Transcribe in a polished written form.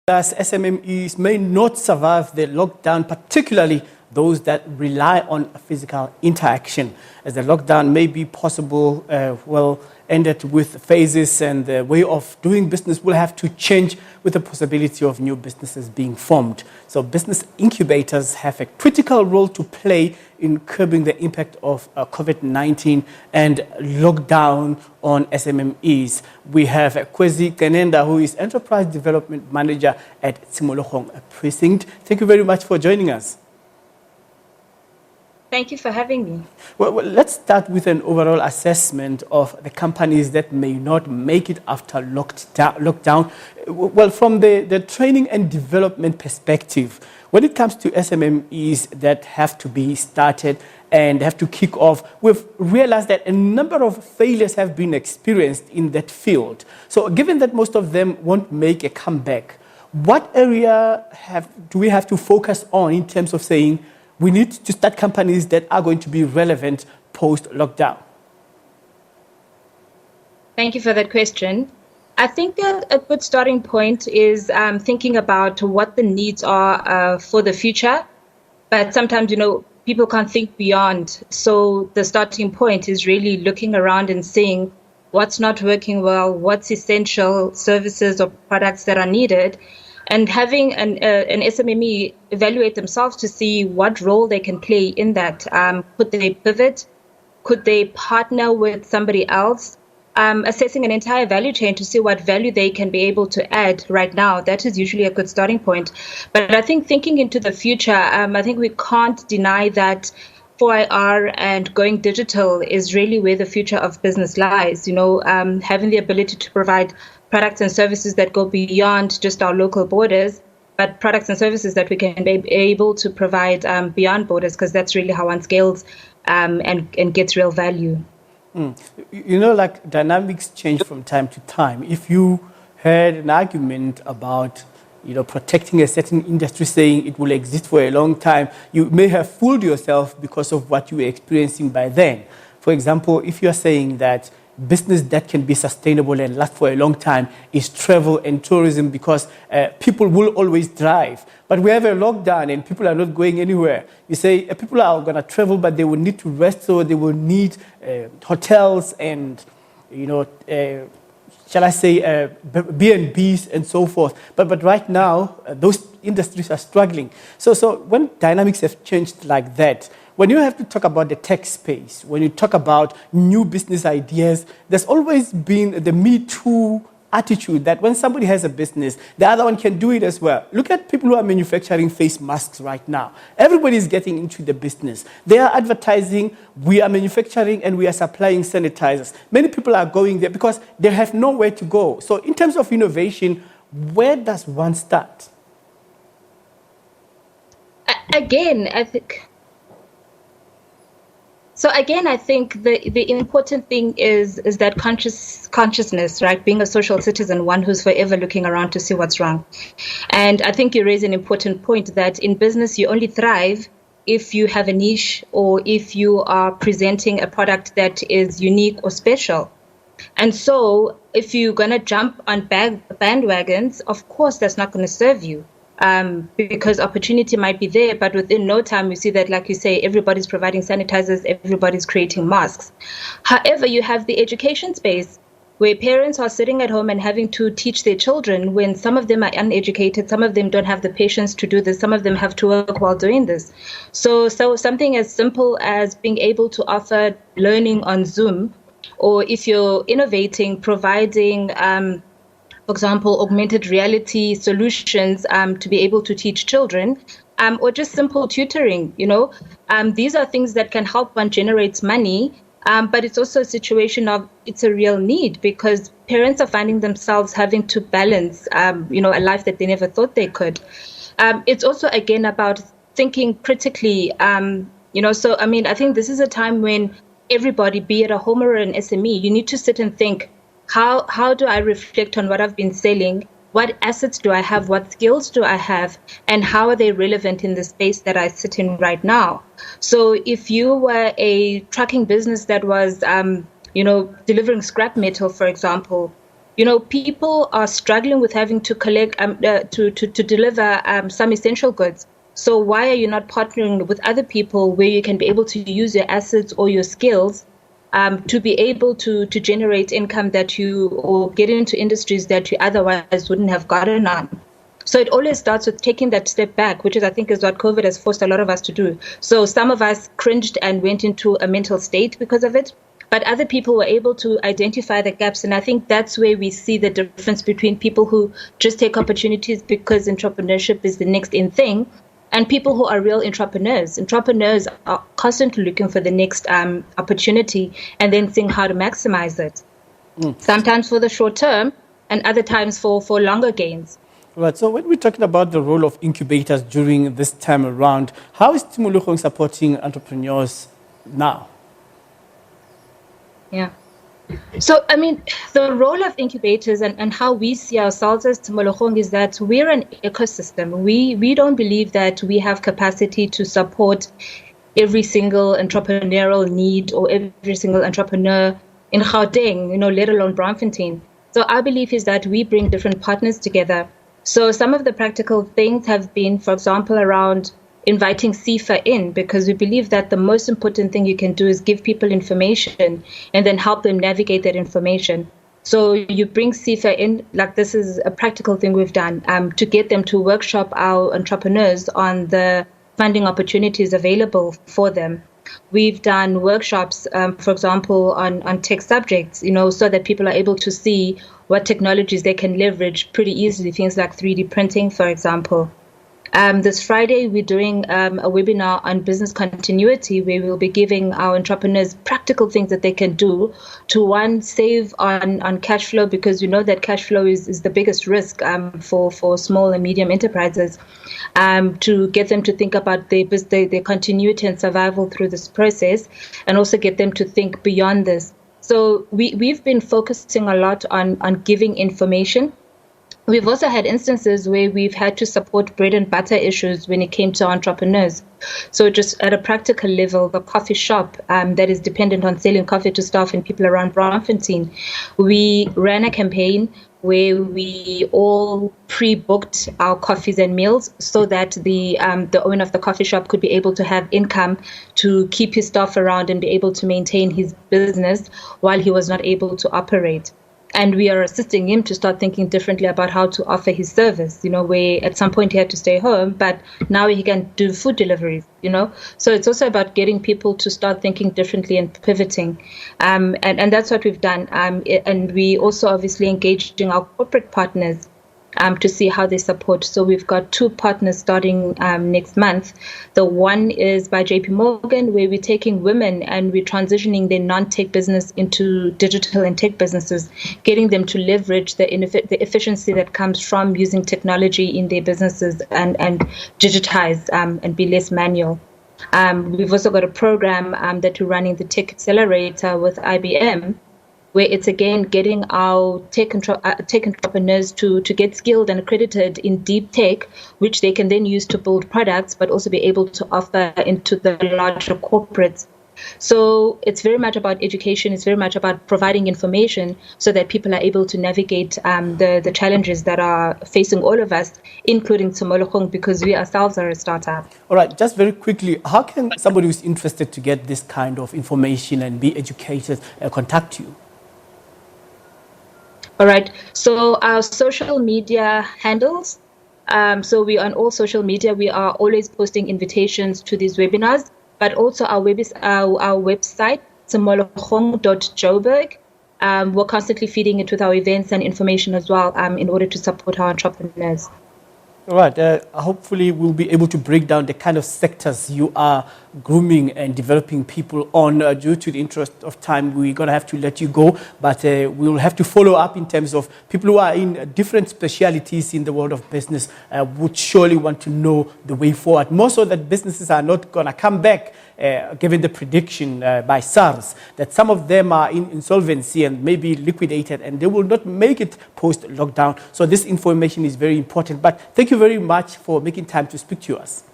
As SMMEs may not survive the lockdown, particularly those that rely on physical interaction, as the lockdown may be possible, ended with phases, and the way of doing business will have to change with the possibility of new businesses being formed. So business incubators have a critical role to play in curbing the impact of COVID-19 and lockdown on SMMEs. We have Kwezi Fudu, who is Enterprise Development Manager at Tshimologong Precinct. Thank you very much for joining us. Thank you for having me. Well, let's start with an overall assessment of the companies that may not make it after lockdown. Well, from the training and development perspective, when it comes to SMMEs that have to be started and have to kick off, we've realized that a number of failures have been experienced in that field. So given that most of them won't make a comeback, what area do we have to focus on in terms of saying, we need to start companies that are going to be relevant post-lockdown? Thank you for that question. I think a good starting point is thinking about what the needs are for the future. But sometimes, people can't think beyond. So the starting point is really looking around and seeing what's not working well, what's essential services or products that are needed, and having an SMME evaluate themselves to see what role they can play in that. Could they pivot? Could they partner with somebody else? Assessing an entire value chain to see what value they can be able to add right now. That is usually a good starting point. But I think thinking into the future, I think we can't deny that 4IR and going digital is really where the future of business lies. Having the ability to provide products and services that go beyond just our local borders, but products and services that we can be able to provide beyond borders, because that's really how one scales and gets real value. Like dynamics change from time to time. If you had an argument about protecting a certain industry, saying it will exist for a long time, you may have fooled yourself because of what you were experiencing by then. For example, if you're saying that business that can be sustainable and last for a long time is travel and tourism, because people will always drive. But we have a lockdown and people are not going anywhere. You say people are going to travel, but they will need to rest, so they will need hotels and, shall I say, B&Bs and so forth. But right now, those industries are struggling. So when dynamics have changed like that, when you have to talk about the tech space, when you talk about new business ideas, there's always been the Me Too attitude that when somebody has a business, the other one can do it as well. Look at people who are manufacturing face masks right now. Everybody is getting into the business. They are advertising, we are manufacturing and we are supplying sanitizers. Many people are going there because they have nowhere to go. So in terms of innovation, where does one start? I think the important thing is that consciousness, right? Being a social citizen, one who's forever looking around to see what's wrong. And I think you raise an important point that in business, you only thrive if you have a niche or if you are presenting a product that is unique or special. And so if you're going to jump on bandwagons, of course, that's not going to serve you. Because opportunity might be there, but within no time, we see that, like you say, everybody's providing sanitizers, everybody's creating masks. However, you have the education space where parents are sitting at home and having to teach their children when some of them are uneducated, some of them don't have the patience to do this, some of them have to work while doing this. So something as simple as being able to offer learning on Zoom, or if you're innovating, providing for example, augmented reality solutions to be able to teach children, or just simple tutoring, these are things that can help one generate money, but it's also a situation of it's a real need because parents are finding themselves having to balance, a life that they never thought they could. It's also, again, about thinking critically, I think this is a time when everybody, be it a home or an SME, you need to sit and think, how do I reflect on what I've been selling? What assets do I have? What skills do I have? And how are they relevant in the space that I sit in right now? So if you were a trucking business that was, delivering scrap metal, for example, people are struggling with having to collect, to deliver some essential goods. So why are you not partnering with other people where you can be able to use your assets or your skills to be able to generate income or get into industries that you otherwise wouldn't have gotten on? So it always starts with taking that step back, which I think is what COVID has forced a lot of us to do. So some of us cringed and went into a mental state because of it, but other people were able to identify the gaps. And I think that's where we see the difference between people who just take opportunities because entrepreneurship is the next in thing, and people who are real entrepreneurs. Entrepreneurs are constantly looking for the next opportunity and then seeing how to maximize it. Sometimes for the short term and other times for longer gains. Right. So when we're talking about the role of incubators during this time around, how is Tshimologong supporting entrepreneurs now? Yeah. So, the role of incubators and how we see ourselves as Tshimologong is that we're an ecosystem. We don't believe that we have capacity to support every single entrepreneurial need or every single entrepreneur in Gauteng, let alone Braamfontein. So our belief is that we bring different partners together. So some of the practical things have been, for example, around inviting CIFA in, because we believe that the most important thing you can do is give people information and then help them navigate that information. So you bring CIFA in, like this is a practical thing we've done, to get them to workshop our entrepreneurs on the funding opportunities available for them. We've done workshops, for example, on tech subjects, so that people are able to see what technologies they can leverage pretty easily, things like 3D printing, for example. This Friday, we're doing a webinar on business continuity, where we'll be giving our entrepreneurs practical things that they can do to, one, save on cash flow, because that cash flow is the biggest risk for small and medium enterprises, to get them to think about their continuity and survival through this process, and also get them to think beyond this. So we've been focusing a lot on giving information. We've also had instances where we've had to support bread and butter issues when it came to entrepreneurs. So just at a practical level, the coffee shop that is dependent on selling coffee to staff and people around Braamfontein, we ran a campaign where we all pre-booked our coffees and meals so that the owner of the coffee shop could be able to have income to keep his staff around and be able to maintain his business while he was not able to operate. And we are assisting him to start thinking differently about how to offer his service, where at some point he had to stay home, but now he can do food deliveries, So it's also about getting people to start thinking differently and pivoting. And that's what we've done. And we also obviously engaging our corporate partners to see how they support. So we've got 2 partners starting next month. The one is by JP Morgan, where we're taking women and we're transitioning their non-tech business into digital and tech businesses, getting them to leverage the efficiency that comes from using technology in their businesses and digitize and be less manual. We've also got a program that we're running, the Tech Accelerator with IBM, where it's again getting our tech entrepreneurs to get skilled and accredited in deep tech, which they can then use to build products, but also be able to offer into the larger corporates. So it's very much about education. It's very much about providing information so that people are able to navigate the challenges that are facing all of us, including Tshimologong, because we ourselves are a startup. All right, just very quickly, how can somebody who's interested to get this kind of information and be educated contact you? All right. So our social media handles. So we are on all social media. We are always posting invitations to these webinars, but also our website, tshimologong.joburg. We're constantly feeding it with our events and information as well in order to support our entrepreneurs. All right. Hopefully, we'll be able to break down the kind of sectors you are grooming and developing people on. Due to the interest of time, we're going to have to let you go. But we'll have to follow up in terms of people who are in different specialities in the world of business would surely want to know the way forward. More so that businesses are not going to come back, given the prediction by SARS, that some of them are in insolvency and maybe liquidated, and they will not make it post-lockdown. So this information is very important. But thank you very much for making time to speak to us.